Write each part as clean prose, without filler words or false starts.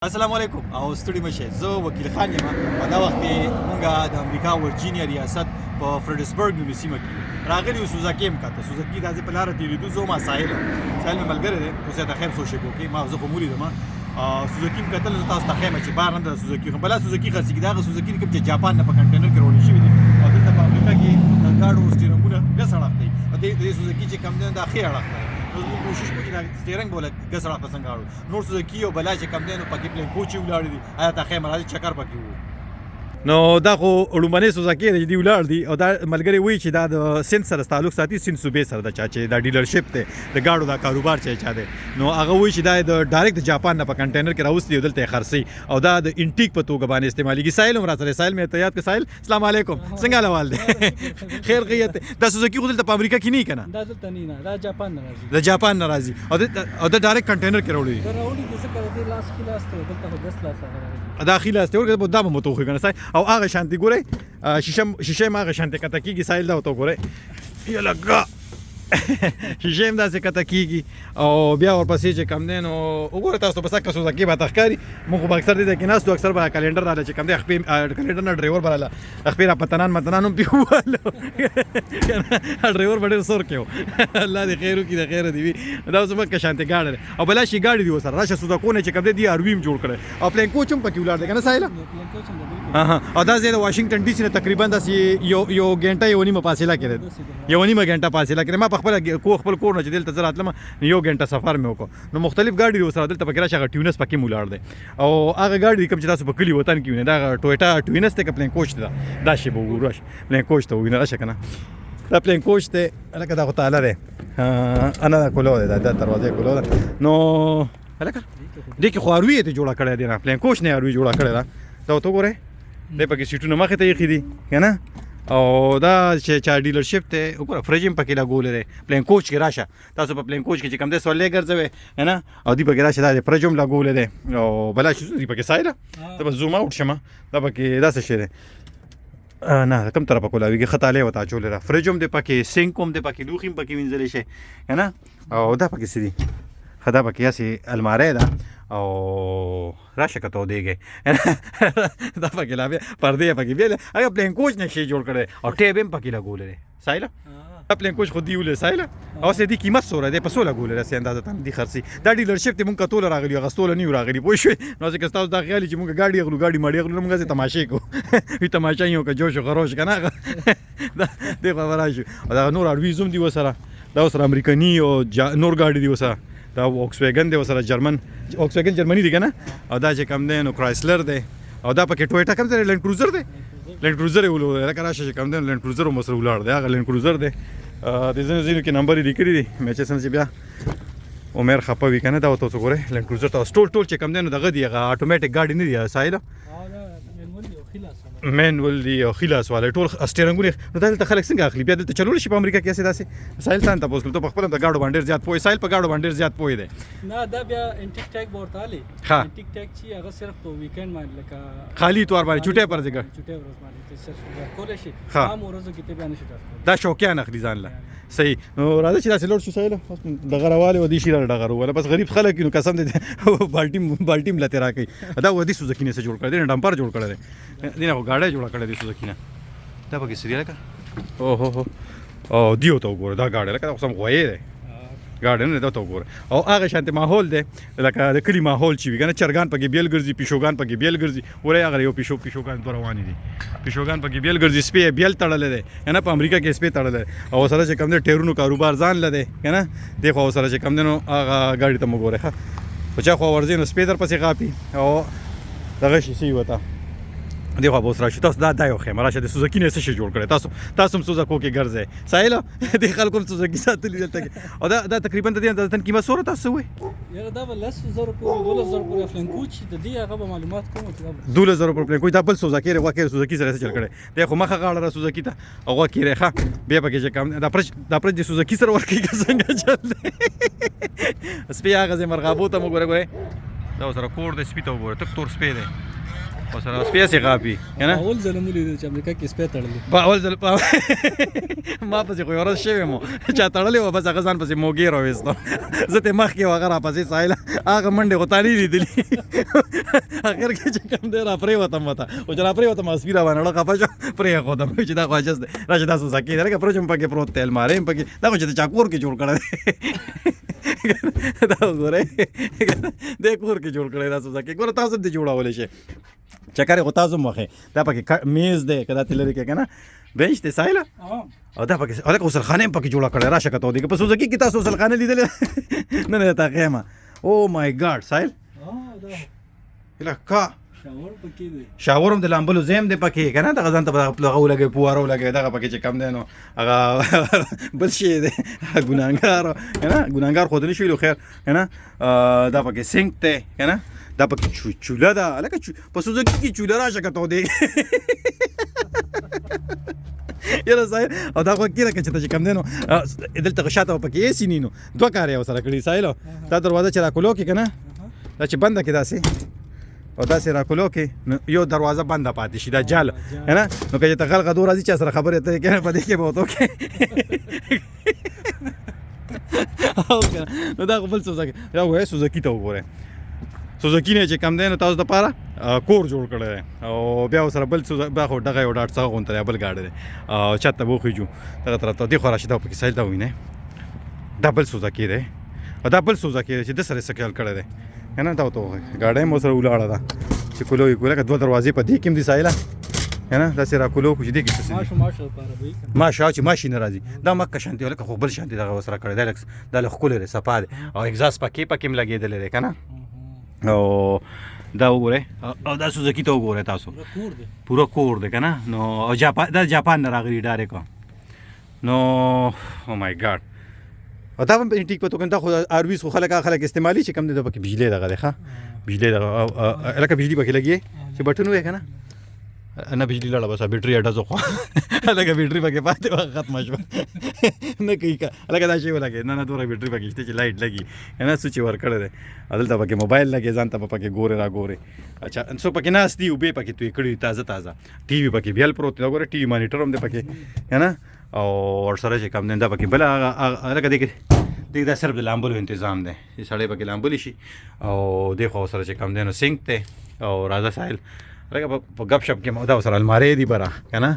السلام علیکم او ستړي مشه زه وکیل خان یم په دا وخت کې مونږه د امریکا ورجینیا ریاست په فریډسبرګ نیولې سیمه کې راغلي یو سوزاکي هم کاته سوزاکي د ځې په لار تیریدو زه ما ساحل مې ملګری دی اوس ته خیر سوشي کوکي ما زه خو مولې دم سوزاکي هم کتل زه تاسو ته خیمه چې بار نه د سوزاکي هم بلا سوزاکي خاصه کې دا سوزاکي کوم چې جاپان نه په کنټینر کې وړل شوی دي او دلته په امریکا کې د ګاډو سټیرنګونه ګسړه دی د سوزاکي چې کم نه د اخیر اړه نو موږ کوشش کوو چې دا سټیرنګ بوله ګسړه پسنګ اړو نور سوزاکي او بلا چې کم نه پکې پلین کوچي ولاړ دي آیا ته خیمه راځي چکر پکې وو نو دا خو لومړنی سوزاکي دی ولاړ دي او دا ملګری وایي چې دا د سند سره تعلق ساتي سند صوبې سره د چا چې دا ډیلرشپ دی د ګاډو دا کاروبار چې چا دی نو هغه وایي چې دا د ډایرکټ د جاپان نه په کنټینر کې راوستي او دلته خرڅي او دا د انټیک په توګه باندې استعمالېږي سایل هم راسره سایل مې ته یاد کړ سایل السلام علیکم څنګه حال دی خیر خیریت دا سوزاکي خو دلته په امریکا کې نه کنه دا دلته نه دا جاپان نه راځي د جاپان نه راځي او د ډایرکټ کنټینر کې راوړي دا راوړي د څه کړه د لاس خلاص ته دلته خو ګس لاس راغلی داخله است ورګه په دامه متوخه کنه سای او هغه شانتي ګوره شیشه ما هغه شانتي کته کیږي سایل دا وته ګوره یلګه شیشه هم داسې کته کیږي او بیا ورپسې چې کم دی نو وګوره تاسو په سکه سوزاکي به تخکاری موږ به اکثر دې کې ناس تو اکثر به کلندر راځي چې کم دی خپل کلندر نه ډرایور براله خپل پتنان متنان هم پیواله ډرایور باندې سور کېو الله دې خیر وکړي د خیر دی دا اوس مکه شانتي گاډي او بلا شي گاډي دی وسره راشه سوزاکونه چې کم دی ارویم جوړ کړي او پلین کوچ هم پکې ولار دی کنه سایل او دا زه د واشنگټن ډي سي نه تقریبا داسې یو غنټه یو نیمه فاصله کې یو نیمه غنټه فاصله کې ما خپل کور نه چې دلته زه راتلم یو غنټه سفر مې وکړ نو مختلف ګاډي دی وسره دلته پکې راشه ټیونس پکې مولاړ دی او هغه ګاډي کوم چې تاسو په کلی وطن کې وینئ دا ټویوټا ټیونس ته پلین کوچ ده دا شی به ورش پلین کوچ ته وینئ راشه کنه دا پلین کوچ ته الکه دا خو تعالی دی انا دا کولو دی دا دروازه کولو ده نو الکه دې کې خو اروي ته جوړه کړی دی نه پلین کوچ نه اروي جوړه کړی دا ته وګوره دې پکې سیټونه مخې ته یې دي کنه او دا چې چا ډیلرشپ ته وګوره فرجم پکې لګولې دی پلین کوچ کې راشه تاسو په پلین کوچ کې چې کم دی سولې ګرځوي نه او دی پکې راشه دا فرجم لګولې دی او بلا شي دی پکې سایله دا به زوم اوټ شمه دا پکې داسې شي دی نه کوم طرف کولاویږي خطاله وتا چولې را فرجم دی پکې سینکوم دی پکې لوخیم پکې وینځلې شي کنه او دا پکې سړي خدا پکې یاسي الماره ده او راشه کته دیږي دا پکې لا بیا پردې پکې بیا هغه پلین کوچ نشي جوړ کړي او ټیب هم پکې لګولې سایله پلین کوچ خو دی ولې سایله او سې دې قیمت سوره دې په 16 ګولې رسې اندازه تم دي خرسي دا ډیلرشپ ته مونږ کتول راغلی غستول نه راغلی پوه شو نو ځکه تاسو دا خیالي چې مونږ ګاډي غلو ګاډي مړی غلو مونږ زه تماشې کو وی تماشا یو که جوش خروش کنه دې خبره شو دا نور اړوي زوم دی وسره دا وسره امریکایي او نور ګاډي دی وسره دا وکسویګن دی وسره جرمن وکسویګن جرمني دی کنه او دا چې کم دی نو کرایسلر دی او دا پکې ټویوټا کم دی لینډ کروزر دی لینډ کروزر ولو دا راشه چې کم دی لینډ کروزر مو سره ولار دی هغه لینډ کروزر دی د زینو کې نمبر لیکلي دي مې چې څنګه بیا عمر خپوي کنه دا تاسو ګوره لینډ کروزر تاسو ټول چې کم دی نو دغه دی هغه اتوماتیک ګاډي نه دی سایل مینول دی او خلاص والے ټول سټیرنګونه نو دلته خلک څنګه اخلي بیا دلته چلول شي په امریکا کې اسې داسې سایل تان تاسو ته په خپل د گاډو باندې زیات پوي سایل په گاډو باندې زیات پوي دی نه دا بیا انټیک ټیک ورتاله انټیک ټیک چې هغه صرف په ویکند باندې لکه خالی تور باندې چټه پر ځګه چټه ورځ باندې صرف کول شي عام ورځو کې ته بیان شي دا شوقیان اخلي ځان له صحیح نو راځي چې داسې لوړ شو سایل د غرواله ودی شي دغه ولا بس غریب خلک نو قسم دې بالټیم لته راکې دا ودی سوزاکي نه جوړ کړی دی ډمپر جوړ کړی دی دینه غاډه جوړ کړی دی سوزاکي نه دا پکې سړي لکه او هو او دیو ته وګوره دا غاډه لکه قسم غوي دی غاډه نه دا ته وګوره او هغه شانته ماحول دی لکه د کلی ماحول چې وي کنه چرګان پکې بیل ګرځي پیشوګان پکې بیل ګرځي ورې هغه یو پیشوګان پر رواني دي پیشوګان پکې بیل ګرځي سپي بیل تړلې دی کنه په امریکا کې سپي تړلې او سره چې کم دی ټیرونو کاروبار ځان لده کنه دغه سره چې کم دی نو هغه غاډي ته وګوره ښه په چا خو ورځي نو سپي در پسې غاپي او دغه شي سی وتا دی خو به سره شي تاسو دا یو خیمه راشه د سوزاکي نه څه جوړ کړی تاسو هم سوزاکو کې ګرځئ سایل د خلکو هم سوزاکي ساتلی دلته او دا تقریبا د دې اندازه قیمت سوره تاسو وي یاره دا بل 10,000 په 12,000 په فلن کوچ د دې هغه معلومات کوم چې 12,000 په فلن کوچ دا بل سوزاکي واکه سوزاکي سره چل کړي دی خو مخه غاړه را سوزاکي ته او واکه ریخه بیا پکې چې کم دا پر د سوزاکي سره ورکی څنګه چل سپي هغه زمرغابو ته وګوره دا سره کور د سپي ته وګوره تک تور سپي دی او سره سپیسې غاپي کنه اول ځل مولې چې امریکا کې سپې تړلې په اول ځل ما پسې خو یو ورځ شوی مو چا تړلې وه بس هغه ځان پسې موږې راویستم زه ترې مخکې وه هغه راپسې سایله هغه منډې خو تا نه لیدلي اخر کې چې کوم دی راپرېوتم ورته خو چې راپرېوتم سپي راباندې ډېر خفه شو پرېښودم چې دا خو عجز دی راشه دا سوزکي دی لکه فرج هم پکې پروت دی المارۍ هم پکې دا خو چې د چا کور کې جوړ کړی دی دا وګورئ دی کور کې جوړ کړی دا سوزکي ګوره تاسو هم دې جوړولی شئ چکر خو تاسو هم وښئ دا پکې میز دی که دا ته لرې کې که نه بنچ دی سایله او دا پکې هلکه غسلخانه هم پکې جوړه کړې راشه که ته ودې که په سوزکي کې تاسو غسلخانه لیدلې نه نه تا ښیم او مای ګاډ سایل هلکه شاور هم د لامبلو ځای هم دی پکې که نه دغه ځان ته به هغه ولګوي پواره ولګوي دغه پکې چې کم دی نو هغه بل شی دی ګناهګار که نه ګناهګار خو نه شوي خیر که نه دا پکې سینک دی که نه دا پکې چوله ده هلکه په سوزکي کې چوله راشه که ته ودې یاره سایل او دا خو کېده که چې ته چې کم دی نو دلته شاته به پکې ایسي نی نو دوه کار یې ورسره کړي سایلو دا دروازه چې راکولو کې که نه دا چې بنده کې داسې او داسې راکولو کې نو یو دروازه بنده پاتې شي دا جال که نه نو که چې ته غل غدو راځي چا سره خبرې اترې کوې په دې کې به ورته وکړې نو دا خو بل سوزکي یا وایي سوزکي ته وګورئ سوزکي نه چې کم دی نو تاسو دپاره کور جوړ کړی دی او بیا ورسره بل بیا خو دغه یو ډاټ څخه غونته دی بل ګاډی دی چت ته به وخیجو دغه طرف ته دې خوا راشي دا پکې سایل ته ووینئ دا بل سوزکي دی او دا بل سوزکي دی چې ده سره یې څه خیال کړی دی که نه دا ورته وښایي ګاډی هم ورسره ولاړه ده چې کولو یې کولو لکه دوه دروازې په دې کې هم دي سایله که نه داسې راکولو خو چې دې کې څه ماشه چې ماشي نه راځي دا مکه شانتي لکه خو بل شانتي دغه ورسره کړی دی دا لږ ښکلی دی صفا دی او اګزاس پکې هم لګېدلی دی که نه او دا وګورئ او دا سوزکي ته وګورئ تاسو پوره کور دی که نه نو او دا جاپان نه راغلي ډایرکټ نو او مای ګاډ او دا هم ټیک په توګه دا خو آرویز خو خلک استعمالي چې کم دی دا پکې بجلی دغه دی ښه بجلی دغه لکه بجلی پکې لګي چې بټن ووایې که نه نه بجلی لاړه بس بیټري اډه خو لکه بیټري پکې پاتې وه ختمه شوه نه کوي که لکه دا شی ولګې نه دومره بیټري پکې شته چې لایټ لګي نه سوچ یې ورکړی دی دلته پکې موبایل لګې ځان ته به پکې ګورې را ګورې اچھا څوک پکې ناست دي اوبې پکې توی کړي تازه تازه ټي وي پکې بیل پروت دی ګوره ټي وي مانیټر هم دی پکې که نه او ورسره چې کم دی دا پکې بله هغه لکه دې دا صرف د لامبلو انتظام دی چې سړی پکې لامبلی شي او دې خوا ورسره چې کم دی نو سینک دی او راځه سایل لکه په ګپ شپ کې دا ورسره المارۍ دي بره که نه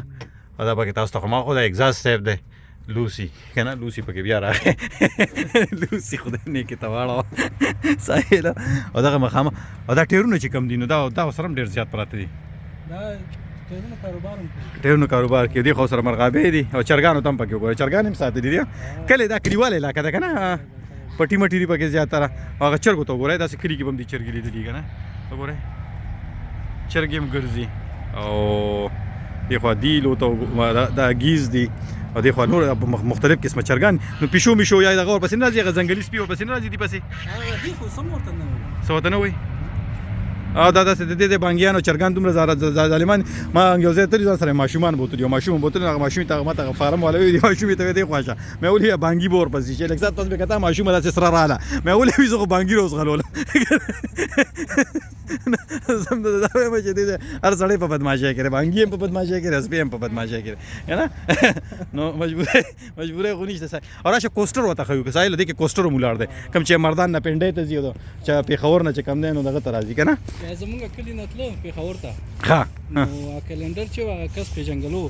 او دا پکې تاسو ته خو ما خو دا اګزاس صاحب دی لوسی که نه لوسی پکې بیا راغی لوسی خدای نیکې ته واړوه سایل او دغه مخامه او دا ټیرونه چې کم دي نو دا ورسره هم ډېر زیات پراته دي ټیرونو کاروبار کې دي خو سره مرغابې دي او چرګانو ته هم پکې وګورئ چرګان هم ساتلي دي کلي دا کلیواله علاقه ده که نه پټي مټي دي پکې زیاتره او هغه چرګو ته وګورئ داسې کلي کې به هم دي چرګې لیدلي که نه وګورئ چرګې هم ګرځي او دې خوا دیلو ته دا ګیز دي او دې خوا نور مختلف قسمه چرګان نو پیشو میشو یا دغه ورپسې نه راځي هغه ځنګلي سپي ورپسې نه راځي دي پسې څه ورته نه وایي او دا داسې د دې بانګیانو چرګان دومره ظالمان ما یو ځای تللي ځان سره ماشومان بوتلي یو ماشوم بوتلي هغه ماشوم ته ماته فارم والا وي ماشوم ته دې خواشه مې ولې بانګي به ورپسې چې لږ ساعت پس به کته ماشوم داسې سره رااله مې ولې وي زه خو بانګي روزغلوله زم دا وایم چې دې هر سړی په بدماشۍ کوي بانګي هم په بدماشۍ کوي سپی هم په بدماشۍ کوي که نه نو مجبوری خو نشته او راشه کوسټر ورته ښیو که سایل دې کې کوسټر هم ولاړ دی کوم چې مردان نه پنډۍ ته ځي چې پېښور نه چې کم دی نو دغه ته راځي که نه زمونږ کلي نه تلو پېښور ته ښه نو کلنډر چې و هغه کس پېژنګلو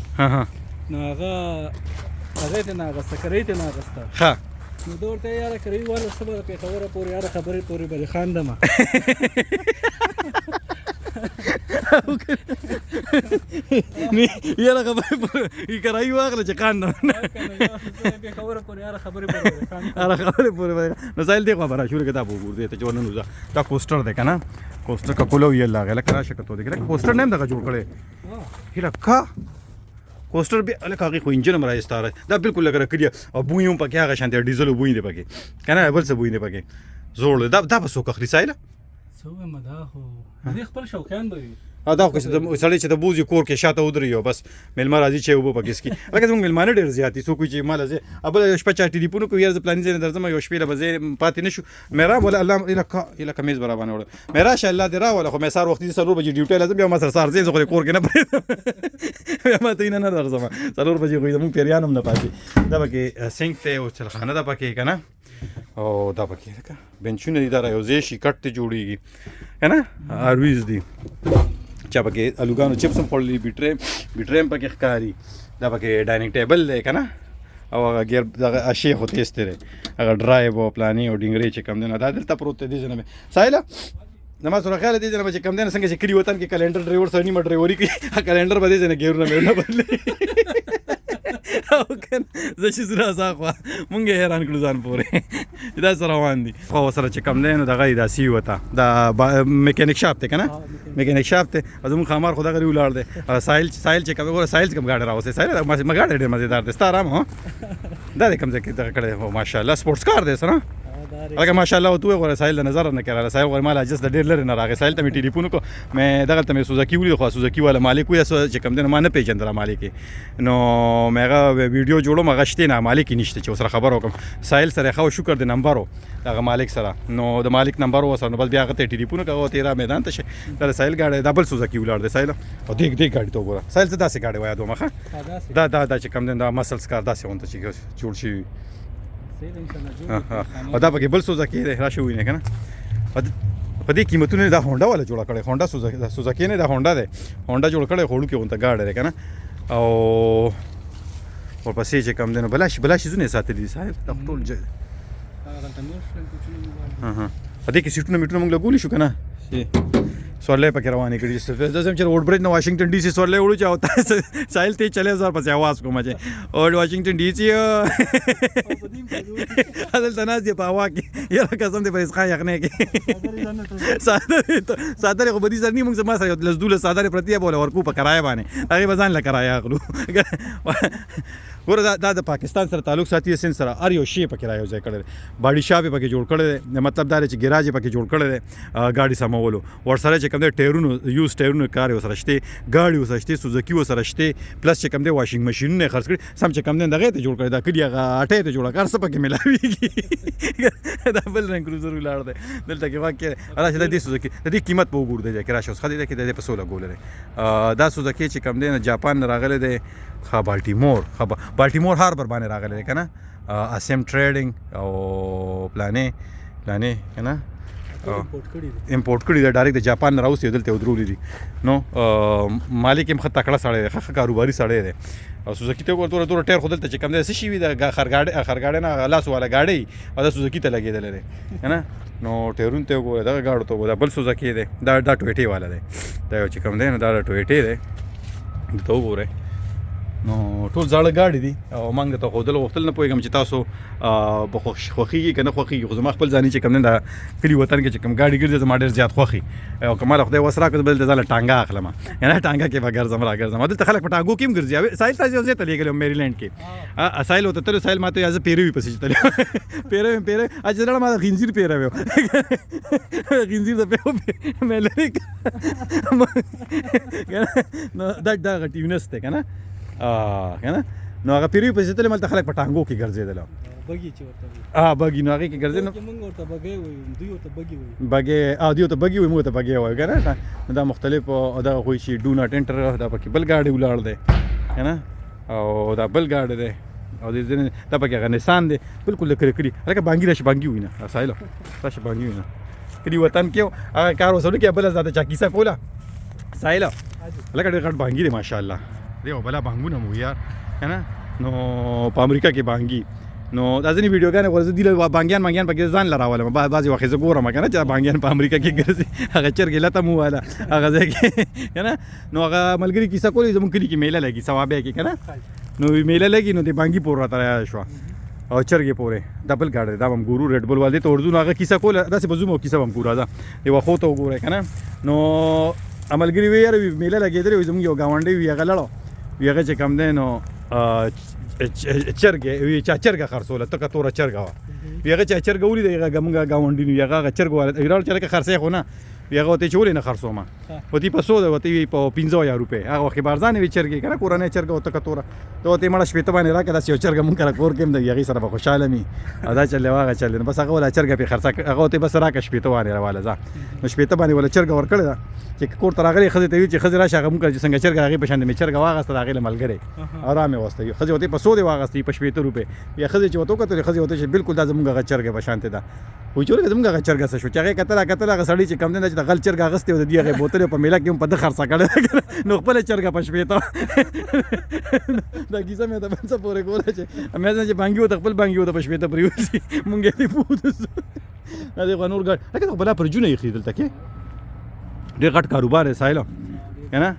نو هغه یې ترې نه اخېسته کرۍ ترې نه اخېسته ښه نو ده ورته یاره کرۍ ورسته به د پېښوره پورې هره خبرې پورې به دې خاندمه یاره خبرې پورې کرایي واخله چې خاندم پېښوره پورې هره خبرې پورې هره خبرې پورې نو سایل دې خوا به راشو کتاب وګورو دې ته چې ورننوځه دا کوسټر دی که نه کوسټر که کولو یې لاغې لکه راشه کتو دی لکه کوسټر نه هم دغه جوړ کړی هیله ښه کوسټر بیا لکه هغې خو انجن هم رایسته دا بالکل لکه رکلي او بوی هم پکې هغه شانتې ډیزلو بوی دی پکې که نه بل څه بوی دی پکې زوړ دی دا به څوک اخلي سایله څه ووایم دا خو د دې خپل شوقیان به وي دا خو چې سړی چې د بوزي کور کې شاته ودرېږي بس میلمه راځي چې اوبه پکې څکي لکه زموږ میلمانه ډېر زیات دي څوک چې ماله زه بله یو شپه چا ټلیفون وکړو یار زه پلاني ځای نه درځم یو شپې له به ځای پاتې نه شو مې راوله الله ایله کمیز به راباندې وړه مې راشه الله دې راوله خو مې سهار وختي 4 بجې ډیوټۍ له ځم بیا ما سره سهار ځې زه خو دې کور کې نه پرېږدم بیا ما ته نه درځم 4 بجې خو زموږ پیریان هم نه پاتې دا پکې سینک دی او چلخانه ده پکې که نه او دا پکې لکه بنچونه دي دا را یو ځای شي کټ ته جوړېږي که نه آرویز دي چا پکې الوګانو چپس هم خوړلي بیټرۍ هم پکې ښکاري دا پکې ډایننګ ټیبل دی که نه او هغه ګیر دغه اشې خو تیز دی هغه ډرایو او پلانې او ډینګرې چې کوم دی نو دا دلته پروت دی دې ځای نه مې ساحله زما سره خیال دی دې ځای نه چې کوم دی نه څنګه چې کلي وطن کې کلنډر ډرایور سره نیمه ډرایوري کوي کلنډر به دې ځای نه ګیرونه مې نه بدلوي او کنه زه چې زړه ځاخوا مونږ یې حیران کړو ځان پورې دا سره روان دي خو سره چې کم دی نو دغه دا سی وته دا میکانیک شاپ دی که نه میکانیک شاپ دی زموږ خامار خو دغه ولاړ دی ساحل چې کوم ګوره ساحل چې کوم ګاډی راوستې ساحل ګاډی ډېر مزېدار دی ستا ارام هو دا دی کوم ځای کې دغه کړی هو ماشاءالله سپورټس کار دی سره لکه ماشاءالله او تو غوړې ساحل د نظر نه کړه ساحل غوړې مال اجازه ډېر لري نه راغی ساحل ته مې ټلیفون وکړو مې دغه ته مې سوزاکي ولید خو سوزاکي والا مالک وي چې کوم دی ما نه پېژندل مالک نو مې هغه ویډیو جوړوم هغه شته نه مالک نشته چې سره خبر وکم ساحل سره خو شکر د نمبر هغه مالک سره نو د مالک نمبر وسره نو بس بیا هغه ته ټلیفون وکړو تیرا میدان ته شه د ساحل ګاډي دبل سوزاکي ولاړ دی ساحل او دیګ ګاډي ته وګوره ساحل څه داسې ګاډي وای دوه مخه دا چې کوم دی دا مسلز کار داسې ونته چې جوړ شي او دا پکې بل سوزاکي دی راشه وینې که نه په دې قیمتونه دا هونډا والا جوړه کړې هونډا سوزاکي نه دا هونډا دی هونډا جوړ کړی خوړو کې غونته ګاډی دی که نه او ورپسې چې کوم دی نو بلا شیزونه یې ساتلي دي ساحل دا ټول په دې کې سیټونه میټونه موږ لګولی شو که نه سورلۍ پکې روانې کړي زه چې روډ برج نه واشنگټن ډي سي سورلۍ وړو چې او ساحل ته چلے زار پسې आवाज کوم چې اور واشنگټن ډي سي هلته ناست دی په هوا کې یاره قسم دی فریض خان یخنۍ کې څادرې خو بدي سر نه موږ ما سره لس دولس څادرې پرتې بوله ورکو په کرایه باندې هغې به ځان له کرایه اخلو ګوره دا د پاکستان سره تعلق ساتي سند سره هر یو شی پکې را یو ځای کړی دی باډي شاپ یې پکې جوړ کړی دی مطلب دا دی چې ګراج یې پکې جوړ کړی دی ګاډي سمولو ورسره چې کوم دی ټایرونو یوز ټایرونو کار یې ورسره شته ګاډي ورسره شته سوزکي ورسره شته پلس چې کوم دی واشنګ ماشینونه یې خرڅ کړي سم چې کوم دی دغې ته جوړ کړی دا کلي هغه اټۍ ته جوړه کار څه پکې میلاویږي دا بل رنګ کروزر ولاړ دی دلته کې واقع راشه د دې سوزکي د دې قیمت په وګور دی چې راشه اوس خدای دې کې د دې په 16 ګول دی دا سوزکي چې کوم دی نه جاپان نه راغلی دی بالټیمور هاربر باندې راغلی دی که نه اسیم ټریډینګ او پلانې که نه امپورټ کړي دی ډایرکټ د جاپان نه راوستي دلته ودرولي دي نو مالک یې ښه تکړه سړی دی ښه کاروباري سړی دی او سوزکي ته وګوره توره ټایر خو دلته چې کوم دی څه شي وي د خرګاډۍ نه لاس والا ګاډۍ او دا سوزکي ته لګېدلی دی که نه نو ټایرونو ته وګوره دغه ګاډو ته وګوره بل سوزکي دی دا ټویټې والا دی دا یو چې کوم دی نو دا ټویټې دی دلته وګورئ نو ټول زاړه ګاډي دي او موږ ته ښودل غوښتل نه پوهېږم چې تاسو به خوښېږي که نه خوښېږي خو زما خپل ځاني چې کوم دی دا کلي وطن کې چې کوم ګاډي ګرځي زما ډېر زیات خوښي او که ماله خدای وس راکړه بل ته ځاله ټانګه اخلم یعنې ټانګه کې به ګرځم راګرځم دلته خلک په ټانګو کې هم ګرځي ساحل ته یو ځای ته لېږلی میریلینډ کې ساحل ورته تللی ساحل ما ته زه پیروي پسې چې تللی پیروي چې زړه ما د خنزیر پیروي خنزیر د پیو مې لرې نو دا دغه ټیونس دی که نه که نه نو هغه پیروي پسې تللی ملته خلک په ټانګو کې ګرځېدل بګي چې ورته بګي نو هغې کې ګرځېد نو موږ ورته بګۍ وایو دوی ورته بګي وایي دوی ورته بګي وایي موږ ورته بګۍ وایو که نه دا مختلف دغه خو شي ډو ناټ انټر دا پکې بل ګاډی ولاړ دی که نه او دا بل ګاډی دی او د دا پکې هغه نسان دی بالکل د کرکړي لکه بانګي راشي بانګي وي نه ساحل راشي بانګي وي نه کلي وطن کې هغه کار وسلو کې بله ذاته چا کیسه کوله ساحل لکه ډېر غټ بانګي دی ماشاءالله دی او بله بانګونه مو یار که نه نو په امریکا کې بانګي نو دا ځینې ویډیوګانې غوړه زه دي بانګیان پکې ځان له راولم بعضې وخت زه ګورم که نه چې بانګیان په امریکا کې ګرځي هغه چرګې لته مو واله هغه ځای کې که نه نو هغه ملګري کیسه کولی زموږ کلي کې میله لګي ثوابیا کې که نه نو میله لګي نو د بانګي پور راته رایاده شوه او چرګې پورې دا بل ګاډی دا به هم ګورو ریډ بل والدې ته ورځو نو هغه کیسه کوله داسې به ځو او کیسه به هم ګورو راځه یوه خو ته وګورئ که نه نو ملګري وی یاره میله لګېدلې وي زموږ یو ګاونډی وي هغه لړو وي هغه چې کوم دی نو چرګې وي چا چرګه خرڅوله تکه توره چرګه وه وي هغه چا چرګه ولیده هغه موږ ګاونډي وي هغه چرګ والا راوړ چې لکه خرڅی خو نه هغه ته چولې نه خرڅوم وتی په 100 وتی په 15000 روپے هغه وخت بارزانه وی چرګي کنه کورانه چرګ او تکتوره ته ته مړه شپې ته باندې راکړه چې چرګ مونږ کرا کور کې د یغي سره به خوشاله می ادا چلې واغه چلې بس هغه ولا چرګ په خرڅه هغه ته بس راکړه شپې ته باندې راواله ځه نو شپې ته باندې ولا چرګ ورکړه چې کور ته راغلي خزه ته وی چې خزه راشه هغه مونږ چې څنګه چرګ هغه په شان می چرګ واغسته هغه ملګری آرامه واسطه خزه وتی په 100 واغسته په 70 روپے یا خزه چې وته کته خزه وته چې بالکل دا زمونږ چرګ په شان ته دا وې چورګ زمونږ چرګ څه شو چې هغه کتل هغه سړی چې کم نه چې غل چرګ غسته و دی هغه بوتل په میلا کې په د خرڅه کړه نو خپل چرګ په شپې ته دا کیسه مې ته څه پورې کوله چې مې ځان چې بانګي و خپل بانګي و په شپې ته پریوسی مونږ دې پوت دا دې غنور ګټ لکه بلا پر جونه یې خېدل تکي ډېر غټ کاروبار یې سایل کنه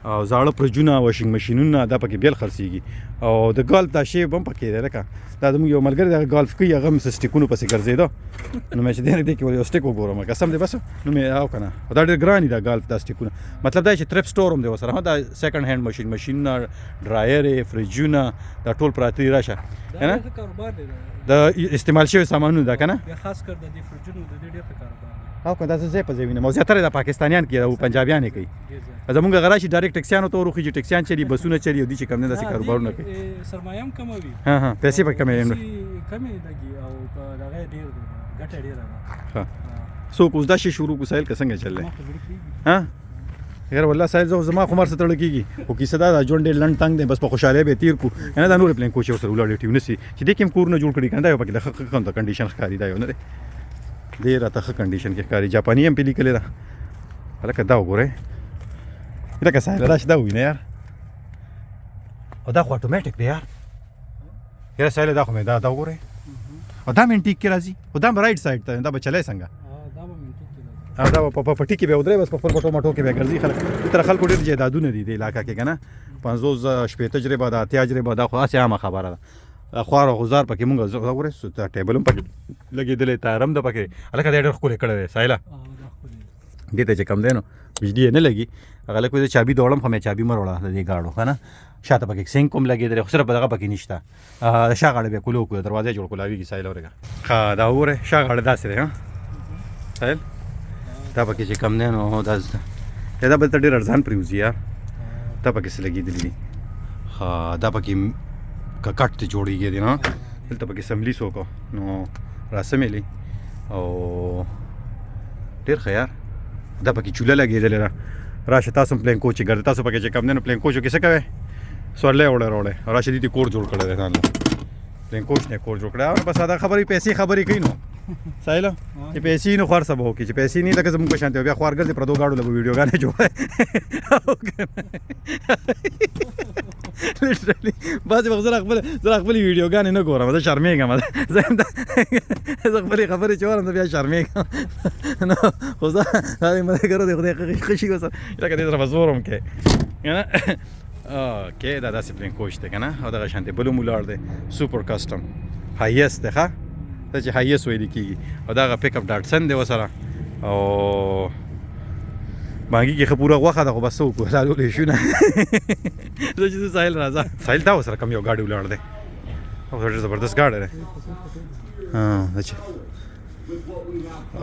او زاړه پرجونه واشنګ ماشینونه دا پکې بیل خرڅيږي او د ګالف دا شی بم پکې دی لکه دا زموږ یو ملګری د ګالف کوي هغه مس سټیکونو پسې ګرځیدو نو مې چې دې کې یو سټیک وګورم قسم دې بس نو مې او کنه دا ډېر ګران دی دا ګالف دا سټیکونه مطلب دا چې ترپ سٹور هم دی وسره دا سیکنډ هاند ماشین ډرایر فریجونه دا ټول پراتی راشه کنه کاروبار دی د استعمال شوی سامانونه دا کنه خاص کر د دې فرجونو د دې ډېر کاروبار او کنه دا څه په ځینې مو زیاتره د پاکستانیان کې او پنجابیان کوي زمونږ غراشي ډایرکټ ټیکسیانو ته ورخي چې ټیکسیان چلی بسونه چلی او دي چې کم نه داسې کاروبارونه کوي سرمایه هم کم وي ها پیسې په کمې کمې لګي او دا ډېر ګټه ډېره ها سو کوز دا شي شروع کوسایل څنګه چللې ها غیر والله سایل زما خمر ستړ کیږي او کیسه دا جون ډېر لند تنگ دی بس په خوشاله به تیر کو نه دا نور پلان کوچ سره ولاړ ټیو نسی چې دې کوم کور نه جوړ کړی کنده یو پکې د حق کنډیشن ښکاری دی نه ډېر راته کنډیشن کې ښکاری جاپانی هم پلی کړی دا هلکه دا وګورئ لکه سایل راش دا وینه یار او دا خو اتوماتیک دی یار سایل دا خو مې دا وګورئ او دا منټیک کې راځي او دا رائټ سایډ ته دا به چلای څنګه دا په پټی کې به ودرې بس په خپل پټو مټو کې به ګرځي خلک تر خلکو ډېر جیدادونه دي د علاقې کې کنه 50 شپې تجربه دا تجربه دا خو اسه عامه خبره ده خوار او غزار پکې مونږ وګورئ ست ټیبل هم پکې لګېدلې تارم د پکې الکه ډېر خو کړه سایلا دې ته چې کم دینو بجلی نه لګي هغه لکه د چابي دوړم خو مې چابي مروړه د دې گاډو کنه شاته پکې سینک کوم لګېدل خو سره په دغه پکې نشته شاغړې به کولو کو دروازه جوړ کولاوي کی سایلا ورګه ها دا وره شاغړې داسې ها سایل دا پکې چې کم دینو دا دا به ډېر ارزان پریوزي یار دا پکې څه لګېدلې دي ها دا پکې کټ ته جوړیږي دی نه دلته پکې سملی سوکو نو راسمېلی او ډېر ښه یار دا پکې چوله لګېدلې ده راشه تاسو هم پلین کوچ ګرځئ تاسو پکې چې کم دی نو پلین کوچو کې څه کوئ سورلی وړی راشه دې کور جوړ کړی دی ځان له پلین کوچ نه کور جوړ کړی بس دا خبرې پیسې خبرې کوي نو سایله چې پیسې نو خرڅه به وکړي چې پیسې نه لکه زموږ په شانتې بیا خوار ګرځي پردو ګاډو له به ویډیوګانې جوړوي لټرلی بعضې وخت زه خپلې ویډیوګانې نه ګورم زه شرمېږم زه خپلې خبرې چې وایم زه بیا شرمېږم نو خو زه دا مې ملګرو دی خدای خوشي وسه لکه دې سره به زور هم کوې کنه اوکې دا داسې پلین کوچ دی که نه او دغه شانتې بل هم ولاړ دی سوپر کسټم هایست دی ښه دا چې هایست ویل کېږي او دغه پیک اپ ډاټسن دی ورسره او بانګي کې ښه پوره غوښه ده خو بس څه وکړو لالولې شو نه زه چې زه ساحل راځه ساحل تا ورسره کم یو ګاډی ولاړ دی او ډېر زبردست ګاډی دی دا چې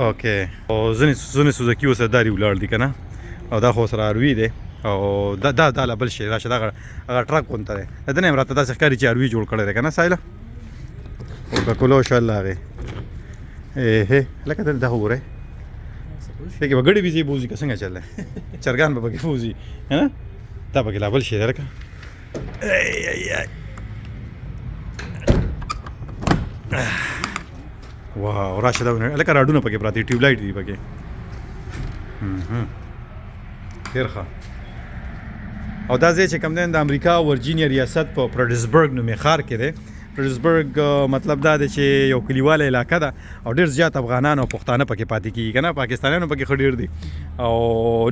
اوکې او ځینې سوزکي ورسره داري ولاړ دي که نه او دا خو ورسره اروي دی او دا لا بل شی راشه دا هغه ټرک غونته دی د نه هم راته داسې ښکاري چې اروي جوړ کړی دی که نه سایله کوکاکولا انشاءالله هغې لکه دلته خو ګورئ پکې به ګډې بيزي بوزي که څنګه چل دی چرګان به پکې بوزي که نه دا پکې لا بل شی دی لکه واو راشه دا لکه راډونه پکې پراته دي ټیوب لایټ دي پکې ډېر ښه او دا ځای چې کوم دی د امریکا ورجینیا ریاست په پریډزبرګ نومې ښار کې دی پریډزبرګ مطلب دا دی چې یو کلیواله علاقه ده او ډېر زیات افغانان او پښتانه پکې پاتې کېږي که نه پاکستانیانو پکې ښه ډېر دي او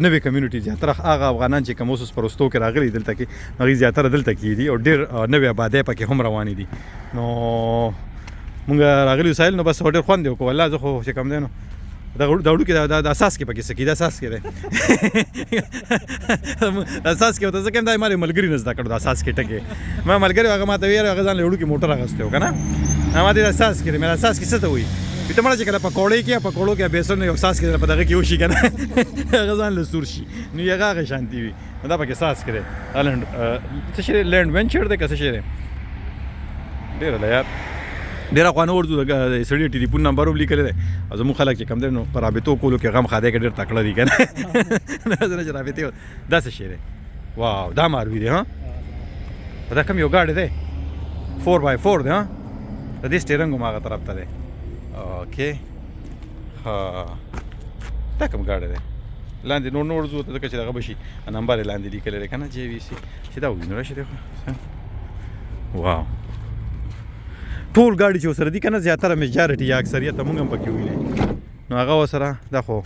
نوې کمیونټي زیاتره هغه افغانان چې کوم اوس پرستو کې راغلي دلته کې هغوی زیاتره دلته کې دي او ډېر نوې آبادۍ پکې هم روانې دي نو مونږ راغلي یو سایل نو بس ډېر خوند یې وکړو والله زه خو چې کوم دی نو دا وړو کې د اساس کې پکې څه کېده اساس کې دی اساس کې ورته ځکه هم دا ما ملګري نه زده کړو د اساس کې ټکې ما ملګري هغه ما ته ویل هغه ځان له وړو کې موټر اخیستی و که نه ما دې اساس کې دی مې اساس کې څه ته وایي ته مړه چې کله پکوړې کې پکوړو کې بیسن یو ساس کې په دغه کې وشي کنه هغه ځان له سور شي نو هغه شانتي وي دا پکې ساس کړي لند څه شي لند وینچر ده څه شي ډیر لا یار ډیر خوانه ورته د سړي ټلیفون نمبر ولیکل دی زموږ خلک چې کم دی نو پر رابطو کولو کې غم خاده کې ډیر تکړه دي کنه نه چې رابطه دا څه شي دی واو دا ماروي دی ها دا کوم یو ګاډي دی 4x4 دی ها د دې سټیرنګ ماغه طرف ته دی اوکې ها دا کوم ګاډي دی لاندې نور زو ته چې دغه بشي نمبر لاندې لیکل لري کنه جی وی سی چې دا ویني راشي دی واو ټول ګاډي چې سره دي کنه زیاتره میجارټي یا اکثریت موږ هم پکې ویلې نو هغه وسره دا خو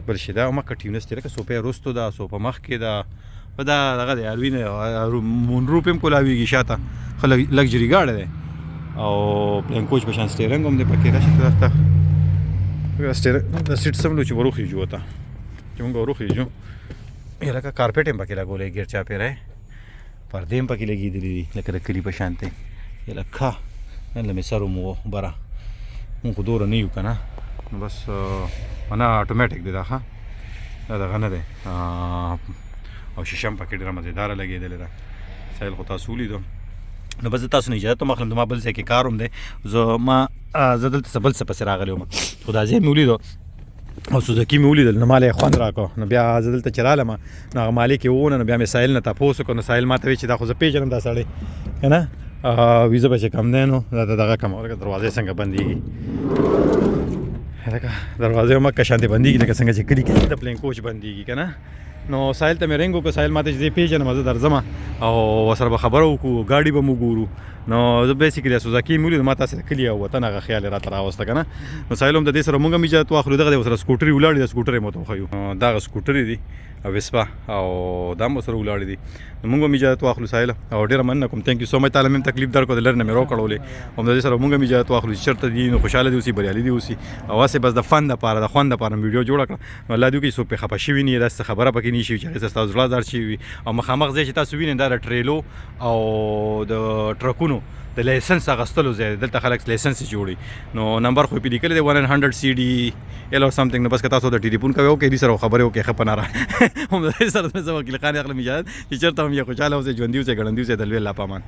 بل شي دا مکه ټیونس تر که سوپې روستو دا سوپ مخ کې دا دا دغه دی اروینه مون روپم کولاویږي شاته خلک لګجری ګاډي دی او پلین کوچ په شان سټیرنګ هم دی پکې راشي ته سټیرنګ د سیټ سم لو چې وروخي جوړه چې موږ وروخي جو یلا کا کارپټ هم پکې لګولې ګیر چا پیره پردې هم پکې لګېدلې دي لکه د کلی په شانته یلا کا نن له مسرو مو برا مونږ دوره نه یو کنه نو بس انا اتوماتیک دی دا ښه دا دغه نه دی او شیشم پکې ډېره مزیداره لګېدلې ده سایل خو تاسو ولیدو نو بس تاسو نه اجازه ته مخلم ما بل ځای کې کار هم دی زه دلته څه بل څه پسې راغلی وم خو دا ځای مې ولیدو او سوزکي مې ولیدل نو ما له خوند راکړو نو بیا زه دلته چې رالم نو هغه مالک یې وونه نو بیا مې سایل نه تپوس وکړو نو سایل ماته وایي چې دا خو زه پېژنم دا سړی که نه ویزه به چې کم دی نو دا دغه کم لکه دروازې څنګه بندېږي لکه دروازې مکه شانتې بندېږي لکه څنګه چې کلي کې د پلین کوچ بندېږي که نه نو سایل ته مې رنګ وکړو سایل ماته چې زه پېژنم زه درځم او ورسره به خبره وکړو ګاډي به مو ګورو نو زه بیسیکلي سوزاکي مې ولیدو ما تاسې د کلي او وطن هغه خیال یې راته راوسته که نه نو سایل هم د دې سره مونږ هم اجازت واخلو دغه دی ورسره سکوټري ولاړې د سکوټر یې مو ته وښیو دغه سکوټري دي او وسپا او دا هم ورسره ولاړې دي نو مونږ هم اجازت واخلو سایل او ډېره مننه کوم تھینک یو سو مچ تعالی مې تکلیف درکړو د لرې نه مې راوکړولې او د دې سره مونږ هم اجازت واخلو چې چېرته دي نو خوشحاله دي اوسي بریالي دي اوسي او هسې بس د فن دپاره د خوند دپاره مې ویډیو جوړه کړه نو الله دې وکړي څوک پرې خفه شوي نه یې داسې خبره پکې نه شي چې هغې سره ستاسو زړه ځار شوي وي او مخامخ ځای چې تاسو وینئ دا د ټریلو او د ټرکونو د لایسنس اخیستلو ځای دی دلته خلک لایسنس جوړي نو نمبر خو یې پې لیکلی دی 100 CD ایل او سمثینګ نو بس که تاسو د ټلیفون کوئ وکړئ دې سره خبرې وکړئ ښه په ناره هم د دې سره زه وکیل خان اخلم اجازت چې چېرته هم یې خوشحاله اوسئ ژوندي اوسئ ګړندي اوسئ د لوی الله په امان